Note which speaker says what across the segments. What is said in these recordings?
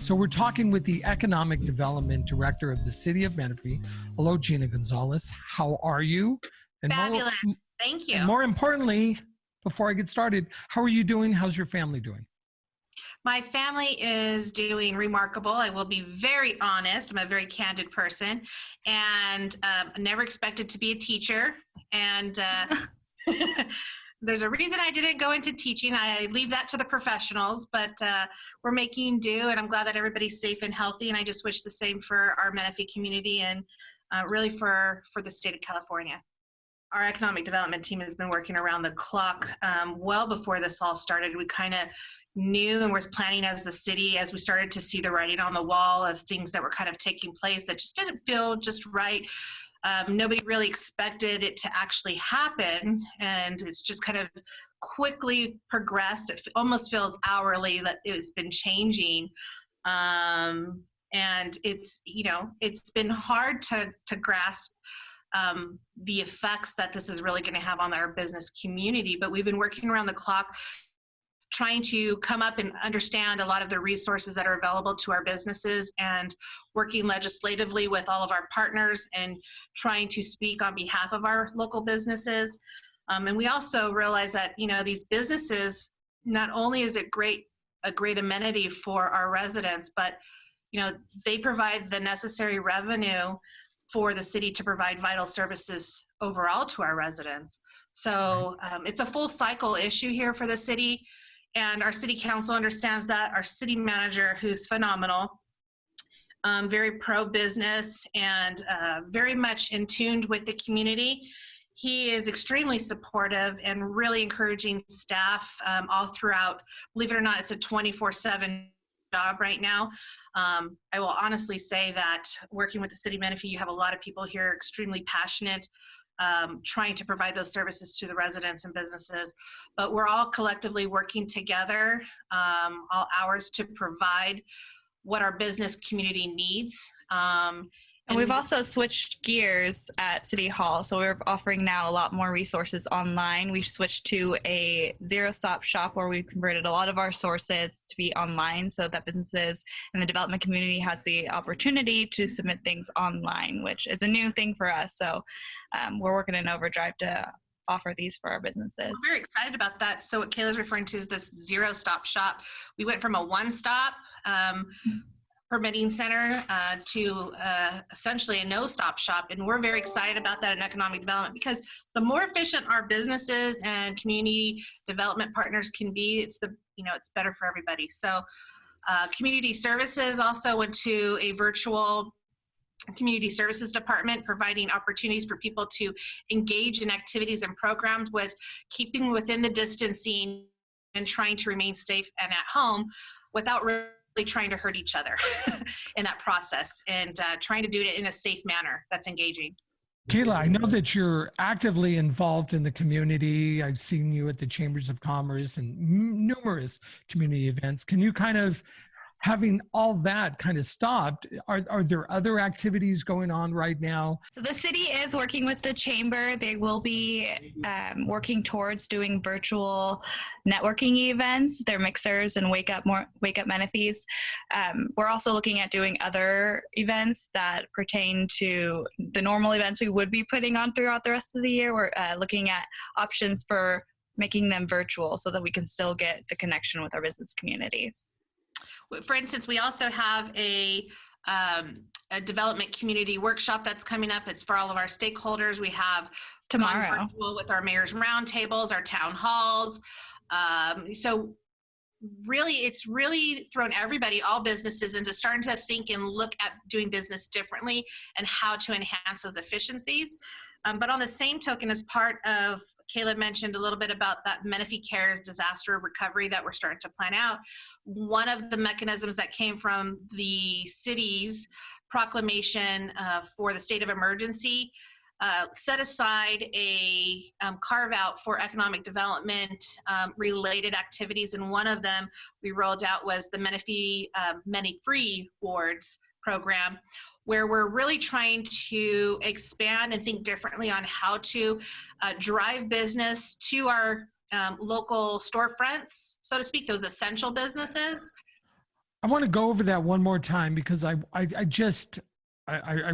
Speaker 1: So we're talking with the Economic Development Director of the City of Menifee. Hello, Gina Gonzalez. How are you? And
Speaker 2: Fabulous. Thank you.
Speaker 1: And more importantly, before I get started, how are you doing? How's your family doing?
Speaker 2: My family is doing remarkable. I will be very honest. I'm a very candid person, and never expected to be a teacher. And there's a reason I didn't go into teaching. I leave that to the professionals, but we're making do, and I'm glad that everybody's safe and healthy. And I just wish the same for our Menifee community and really for the state of California. Our economic development team has been working around the clock well before this all started. We kind of knew and was planning as the city as we started to see the writing on the wall of things that were kind of taking place that just didn't feel just right. Nobody really expected it to actually happen, and it's just kind of quickly progressed. It almost feels hourly that it's been changing, and it's been hard to grasp the effects that this is really going to have on our business community. But we've been working around the clock trying to come up and understand a lot of the resources that are available to our businesses, and working legislatively with all of our partners and trying to speak on behalf of our local businesses. And we also realize that, these businesses, not only is it a great amenity for our residents, but, they provide the necessary revenue for the city to provide vital services overall to our residents. So it's a full cycle issue here for the city. And our city council understands that. Our city manager, who's phenomenal, very pro-business and very much in tune with the community. He is extremely supportive and really encouraging staff all throughout. Believe it or not, it's a 24/7 job right now. I will honestly say that working with the city of Menifee, you have a lot of people here extremely passionate, trying to provide those services to the residents and businesses, but we're all collectively working together, all hours, to provide what our business community needs.
Speaker 3: And we've also switched gears at City Hall, so we're offering now a lot more resources online. We've switched to a zero-stop shop where we've converted a lot of our sources to be online, so that businesses and the development community has the opportunity to submit things online, which is a new thing for us. So we're working in overdrive to offer these for our businesses.
Speaker 2: We're very excited about that. So what Kayla's referring to is this zero-stop shop. We went from a one-stop permitting center to essentially a no-stop shop, and we're very excited about that in economic development, because the more efficient our businesses and community development partners can be, it's better for everybody. So community services also went to a virtual community services department, providing opportunities for people to engage in activities and programs with keeping within the distancing and trying to remain safe and at home without really trying to hurt each other in that process, and trying to do it in a safe manner that's engaging.
Speaker 1: Kayla, I know that you're actively involved in the community. I've seen you at the Chambers of Commerce and numerous community events. Can you having all that kind of stopped, are there other activities going on right now?
Speaker 3: So the city is working with the chamber. They will be working towards doing virtual networking events. They're mixers and wake up Menifees. We're also looking at doing other events that pertain to the normal events we would be putting on throughout the rest of the year. We're looking at options for making them virtual so that we can still get the connection with our business community.
Speaker 2: For instance, we also have a development community workshop that's coming up. It's for all of our stakeholders. We have
Speaker 3: tomorrow
Speaker 2: virtual with our mayor's roundtables, our town halls. So really, it's really thrown everybody, all businesses, into starting to think and look at doing business differently and how to enhance those efficiencies. But on the same token, as part of, Kayla mentioned a little bit about that Menifee Cares disaster recovery that we're starting to plan out. One of the mechanisms that came from the city's proclamation for the state of emergency set aside a carve out for economic development related activities, and one of them we rolled out was the Menifee Menifee wards program, where we're really trying to expand and think differently on how to drive business to our local storefronts, so to speak, those essential businesses.
Speaker 1: I want to go over that one more time because I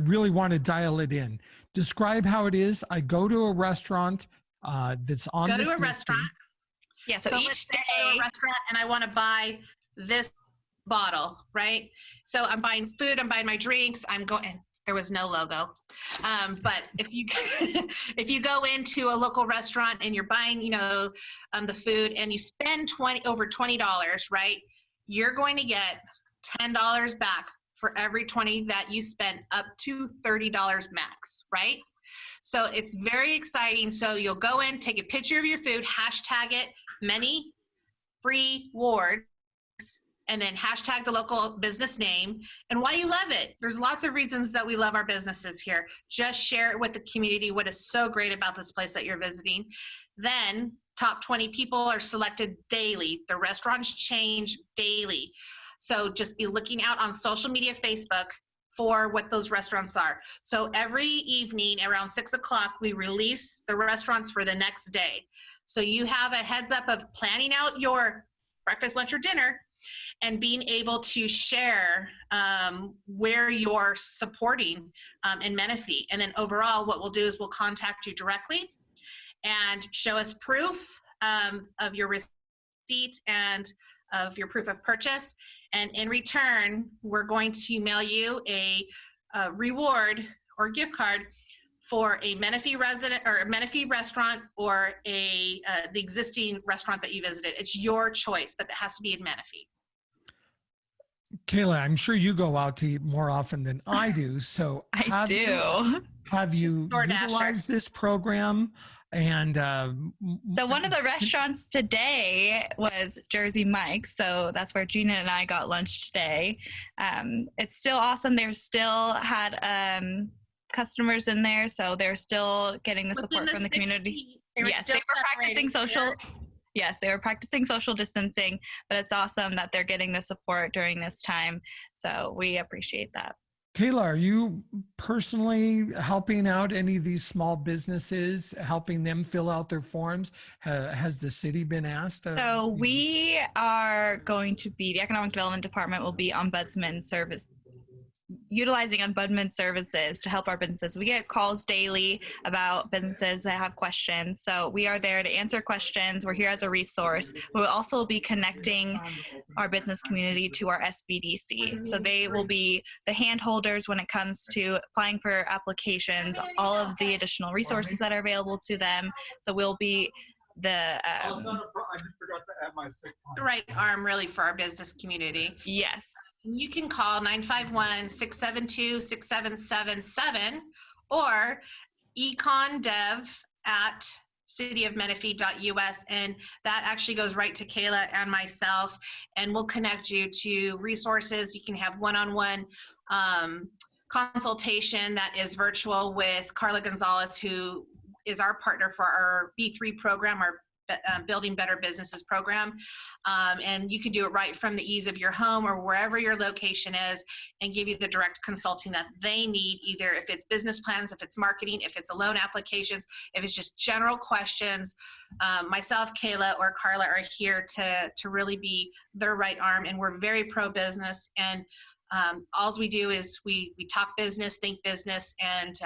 Speaker 1: really want to dial it in. Describe how it is. I go to a restaurant that's on this listing.
Speaker 2: Restaurant.
Speaker 3: Yeah, so
Speaker 2: let's
Speaker 3: each
Speaker 2: say I go to
Speaker 3: day,
Speaker 2: a restaurant and I want to buy this bottle, right? So I'm buying food, I'm buying my drinks, I'm going. There was no logo, but if you if you go into a local restaurant and you're buying, the food and you spend over $20, right? You're going to get $10 back for every 20 that you spend, up to $30 max, right? So it's very exciting. So you'll go in, take a picture of your food, hashtag it, many free rewards, and then hashtag the local business name and why you love it. There's lots of reasons that we love our businesses here. Just share it with the community, what is so great about this place that you're visiting. Then top 20 people are selected daily. The restaurants change daily. So just be looking out on social media, Facebook, for what those restaurants are. So every evening around 6 o'clock, we release the restaurants for the next day. So you have a heads up of planning out your breakfast, lunch, or dinner, and being able to share where you're supporting in Menifee. And then overall, what we'll do is we'll contact you directly and show us proof of your receipt and of your proof of purchase. And in return, we're going to mail you a reward or gift card for a Menifee resident or a Menifee restaurant or the existing restaurant that you visited. It's your choice, but it has to be in Menifee.
Speaker 1: Kayla, I'm sure you go out to eat more often than I do. So
Speaker 3: have
Speaker 1: you utilized this program? And
Speaker 3: so one of the restaurants today was Jersey Mike's. So that's where Gina and I got lunch today. It's still awesome. They still had customers in there, so they're still getting the support from the community. Yes, they were practicing social. Yes, they were practicing social distancing, but it's awesome that they're getting the support during this time. So we appreciate that.
Speaker 1: Kayla, are you personally helping out any of these small businesses, helping them fill out their forms? Has the city been asked?
Speaker 3: So we are going to be, the Economic Development Department will be utilizing ombudsman services to help our businesses. We get calls daily about businesses that have questions. So we are there to answer questions. We're here as a resource. We'll also be connecting our business community to our SBDC. So they will be the hand holders when it comes to applying for applications, all of the additional resources that are available to them. So we'll be the
Speaker 2: right arm really for our business community.
Speaker 3: Yes.
Speaker 2: You can call 951-672-6777 or ECONDEV@cityofmenifee.us, and that actually goes right to Kayla and myself, and we'll connect you to resources. You can have one-on-one consultation that is virtual with Kayla Gonzalez, who is our partner for our B3 program, our Building Better Businesses program. And you can do it right from the ease of your home or wherever your location is, and give you the direct consulting that they need, either if it's business plans, if it's marketing, if it's a loan applications, if it's just general questions. Myself, Kayla, or Carla are here to really be their right arm, and we're very pro-business. And all we do is we talk business, think business, and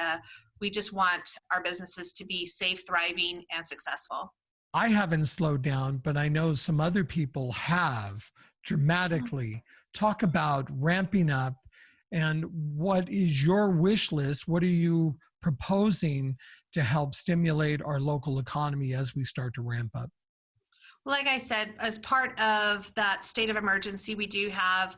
Speaker 2: we just want our businesses to be safe, thriving, and successful.
Speaker 1: I haven't slowed down, but I know some other people have dramatically. Talk about ramping up, and what is your wish list? What are you proposing to help stimulate our local economy as we start to ramp up?
Speaker 2: Like I said, as part of that state of emergency, we do have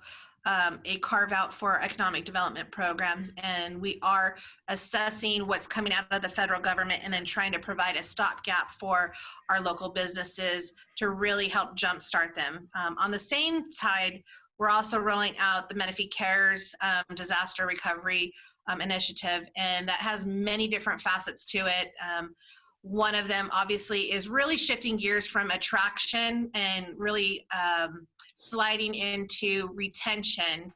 Speaker 2: a carve out for economic development programs, and we are assessing what's coming out of the federal government and then trying to provide a stopgap for our local businesses to really help jumpstart them. On the same side, we're also rolling out the Menifee Cares disaster recovery initiative, and that has many different facets to it. One of them obviously is really shifting gears from attraction and really sliding into retention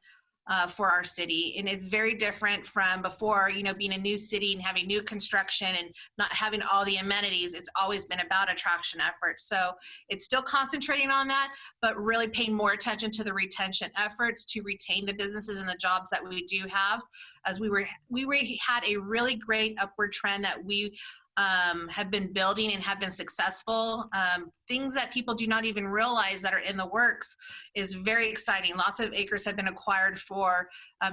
Speaker 2: for our city. And it's very different from before, being a new city and having new construction and not having all the amenities. It's always been about attraction efforts. So it's still concentrating on that, but really paying more attention to the retention efforts to retain the businesses and the jobs that we do have. As we had a really great upward trend that we have been building and have been successful. Things that people do not even realize that are in the works is very exciting. Lots of acres have been acquired for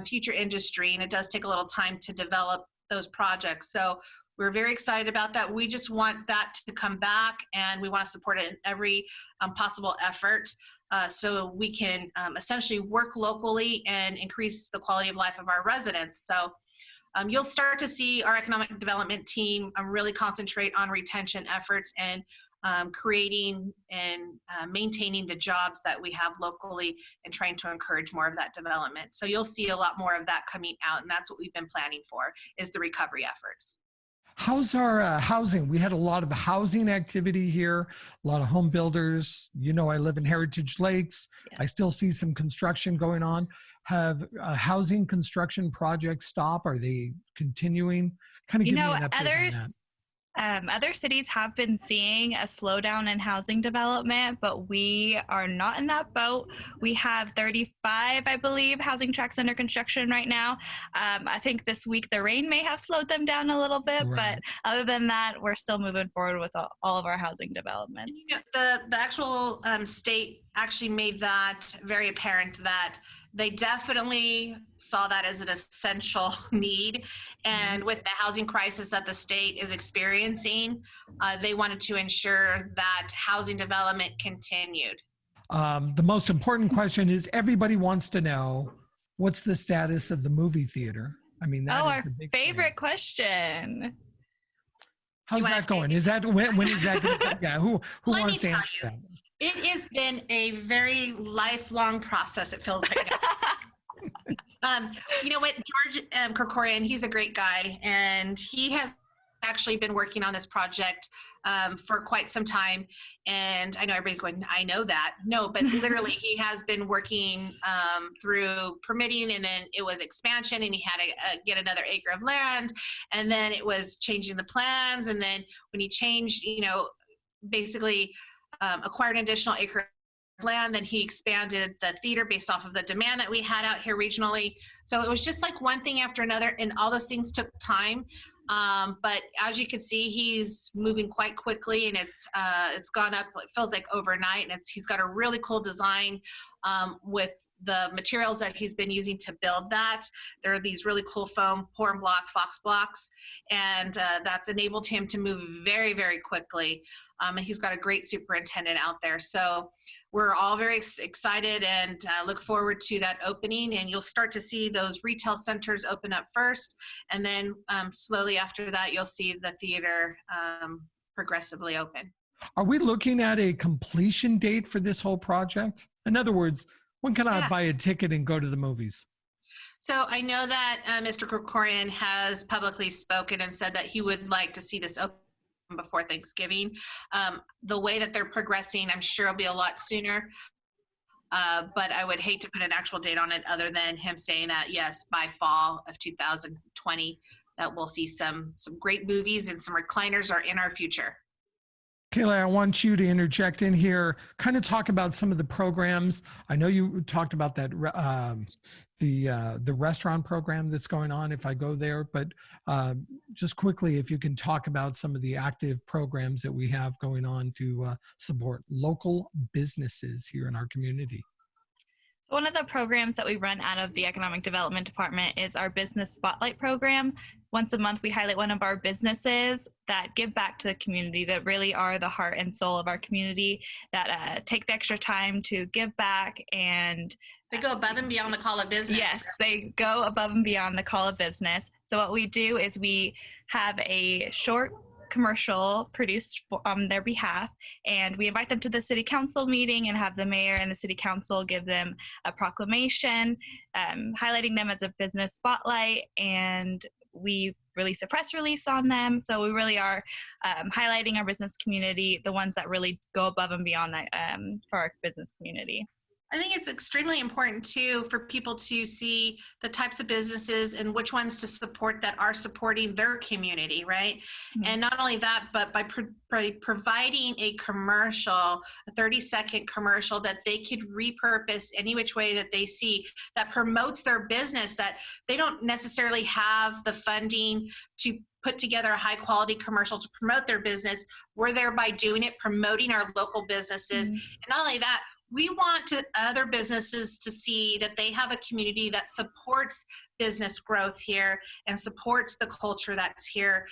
Speaker 2: future industry, and it does take a little time to develop those projects. So we're very excited about that. We just want that to come back, and we want to support it in every possible effort. So we can essentially work locally and increase the quality of life of our residents. So you'll start to see our economic development team really concentrate on retention efforts and creating and maintaining the jobs that we have locally and trying to encourage more of that development. So you'll see a lot more of that coming out, and that's what we've been planning for, is the recovery efforts.
Speaker 1: How's our housing? We had a lot of housing activity here, a lot of home builders. I live in Heritage Lakes.
Speaker 3: Yeah.
Speaker 1: I still see some construction going on. Have housing construction projects stopped? Are they continuing? Kind of give me an update on that.
Speaker 3: Other cities have been seeing a slowdown in housing development, but we are not in that boat. We have 35, I believe, housing tracts under construction right now. I think this week the rain may have slowed them down a little bit,
Speaker 1: Right.
Speaker 3: But other than that, we're still moving forward with all of our housing developments.
Speaker 2: The actual state actually made that very apparent that they definitely saw that as an essential need. And with the housing crisis that the state is experiencing, they wanted to ensure that housing development continued.
Speaker 1: The most important question is everybody wants to know, what's the status of the movie theater? I mean, that is
Speaker 3: our
Speaker 1: the big
Speaker 3: favorite
Speaker 1: thing.
Speaker 3: question.
Speaker 1: How's that going? Is that when is that going to, yeah, who wants to answer that?
Speaker 2: It has been a very lifelong process, it feels like. You know what, George Krikorian, he's a great guy, and he has actually been working on this project for quite some time. And I know everybody's going, I know that. No, but literally he has been working through permitting, and then it was expansion, and he had to get another acre of land, and then it was changing the plans. And then when he changed, basically acquired an additional acre of land, then he expanded the theater based off of the demand that we had out here regionally. So it was just like one thing after another, and all those things took time. But as you can see, he's moving quite quickly, and it's gone up, it feels like overnight, and he's got a really cool design with the materials that he's been using to build that. There are these really cool foam horn block, fox blocks, and that's enabled him to move very, very quickly. And he's got a great superintendent out there. So we're all very excited and look forward to that opening. And you'll start to see those retail centers open up first. And then slowly after that, you'll see the theater progressively open.
Speaker 1: Are we looking at a completion date for this whole project? In other words, when can I buy a ticket and go to the movies?
Speaker 2: So I know that Mr. Krikorian has publicly spoken and said that he would like to see this open before Thanksgiving. The way that they're progressing, I'm sure it'll be a lot sooner. But I would hate to put an actual date on it other than him saying that, yes, by fall of 2020, that we'll see some great movies and some recliners are in our future.
Speaker 1: Kayla, I want you to interject in here, kind of talk about some of the programs. I know you talked about that, the restaurant program that's going on if I go there, but just quickly, if you can talk about some of the active programs that we have going on to support local businesses here in our community.
Speaker 3: So one of the programs that we run out of the Economic Development Department is our Business Spotlight program. Once a month, we highlight one of our businesses that give back to the community, that really are the heart and soul of our community, that take the extra time to give back. And
Speaker 2: they go above and beyond the call of business.
Speaker 3: Yes, they go above and beyond the call of business. So what we do is we have a short commercial produced on their behalf, and we invite them to the city council meeting and have the mayor and the city council give them a proclamation highlighting them as a business spotlight, and we release a press release on them. So we really are highlighting our business community, the ones that really go above and beyond that for our business community.
Speaker 2: I think it's extremely important too for people to see the types of businesses and which ones to support that are supporting their community, right?
Speaker 3: Mm-hmm.
Speaker 2: And not only that, but by providing a commercial, a 30-second commercial that they could repurpose any which way that they see that promotes their business, that they don't necessarily have the funding to put together a high quality commercial to promote their business. We're thereby doing it, promoting our local businesses. And not only that, we want other businesses to see that they have a community that supports business growth here and supports the culture that's here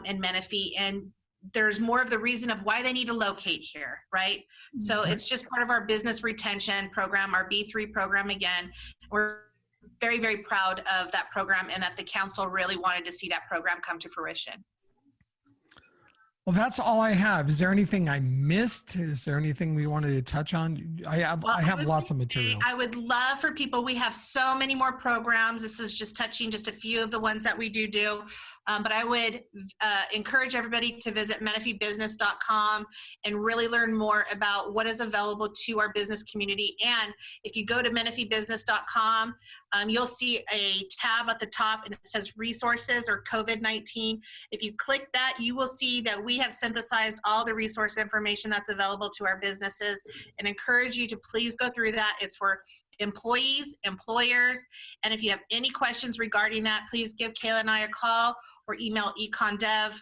Speaker 2: in Menifee. And there's more of the reason of why they need to locate here, right? So it's just part of our business retention program, our B3 program again. We're very, very proud of that program and that the council really wanted to see that program come to fruition.
Speaker 1: Well, that's all I have. Is there anything I missed? Is there anything we wanted to touch on? I have lots of material.
Speaker 2: I would love for people, we have so many more programs. This is just touching just a few of the ones that we do. But I would encourage everybody to visit menifeebusiness.com and really learn more about what is available to our business community. And if you go to menifeebusiness.com, you'll see a tab at the top and it says resources or COVID-19. If you click that, you will see that we have synthesized all the resource information that's available to our businesses, and encourage you to please go through that. It's for employees, employers, and if you have any questions regarding that, please give Kayla and I a call or email ECONDEV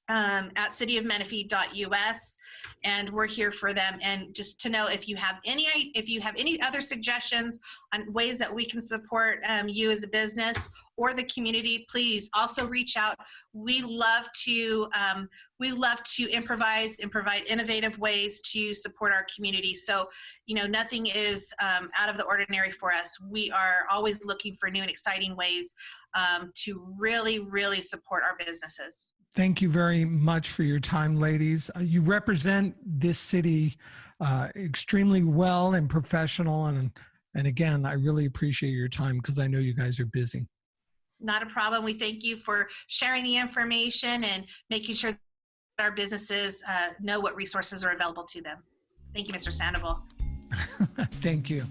Speaker 2: at cityofmenifee.us, and we're here for them. And just to know, if you have any other suggestions on ways that we can support you as a business or the community, please also reach out. We love to improvise and provide innovative ways to support our community. So, nothing is out of the ordinary for us. We are always looking for new and exciting ways to really, really support our businesses.
Speaker 1: Thank you very much for your time, ladies. You represent this city extremely well and professional. And again, I really appreciate your time because I know you guys are busy.
Speaker 2: Not a problem. We thank you for sharing the information and making sure that our businesses know what resources are available to them. Thank you, Mr. Sandoval.
Speaker 1: Thank you.